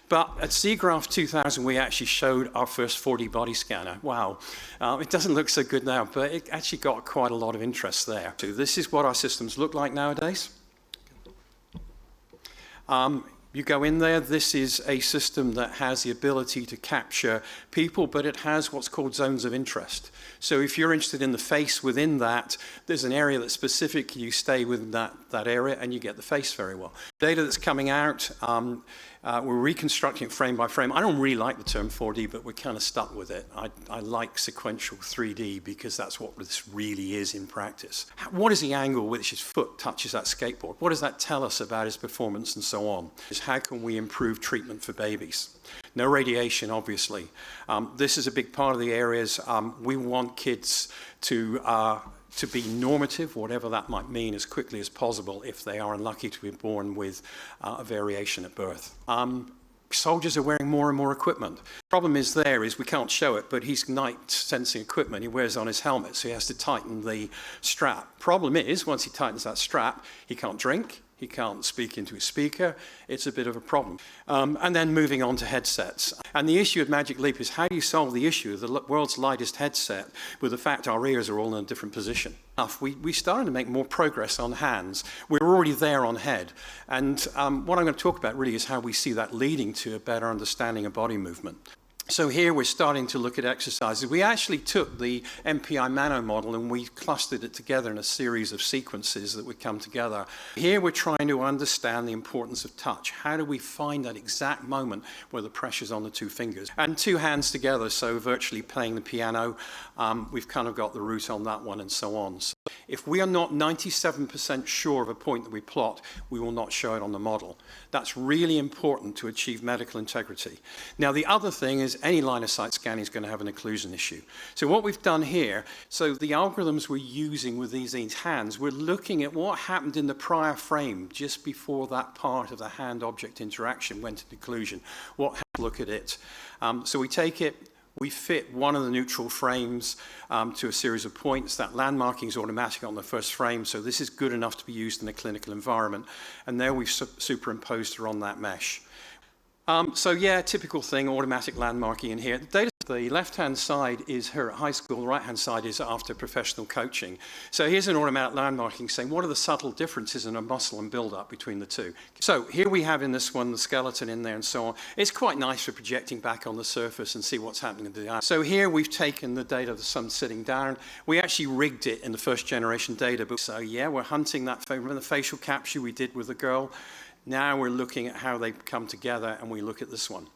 But at SIGGRAPH 2000, we actually showed our first 4D body scanner. Wow, it doesn't look so good now, but it actually got quite a lot of interest there. So this is what our systems look like nowadays. You go in there, this is a system that has the ability to capture people, but it has what's called zones of interest. So if you're interested in the face within that, there's an area that's specific, you stay within that area and you get the face very well. Data that's coming out, we're reconstructing it frame by frame. I don't really like the term 4D, but we're kind of stuck with it. I like sequential 3D because that's what this really is in practice. What is the angle which his foot touches that skateboard? What does that tell us about his performance and so on? How can we improve treatment for babies? No radiation, obviously. This is a big part of the areas. We want kids to be normative, whatever that might mean, as quickly as possible if they are unlucky to be born with a variation at birth. Soldiers are wearing more and more equipment. The problem is we can't show it, but he's night sensing equipment he wears on his helmet, so he has to tighten the strap. Problem is, once he tightens that strap, he can't drink, he can't speak into his speaker. It's a bit of a problem. And then moving on to headsets. And the issue at Magic Leap is how do you solve the issue of the world's lightest headset with the fact our ears are all in a different position? We started to make more progress on hands. We're already there on head. And what I'm going to talk about really is how we see that leading to a better understanding of body movement. So here we're starting to look at exercises. We actually took the MPI Mano model and we clustered it together in a series of sequences that would come together. Here we're trying to understand the importance of touch. How do we find that exact moment where the pressure's on the two fingers? And two hands together, so virtually playing the piano. We've kind of got the route on that one and so on. So if we are not 97% sure of a point that we plot, we will not show it on the model. That's really important to achieve medical integrity. Now the other thing is any line of sight scanning is going to have an occlusion issue. So what we've done here, so the algorithms we're using with these hands, we're looking at what happened in the prior frame just before that part of the hand-object interaction went into occlusion. Look at it. So we take it, we fit one of the neutral frames to a series of points. That landmarking is automatic on the first frame, so this is good enough to be used in a clinical environment. And there we've superimposed her on that mesh. So yeah, typical thing, automatic landmarking in here. The left-hand side is her at high school, the right-hand side is after professional coaching. So here's an automatic landmarking saying, what are the subtle differences in a muscle and build-up between the two? So here we have in this one the skeleton in there and so on. It's quite nice for projecting back on the surface and see what's happening in the eye. So here we've taken the data of the sun sitting down. We actually rigged it in the first generation data book. So yeah, we're hunting that, remember the facial capture we did with the girl? Now we're looking at how they come together and we look at this one.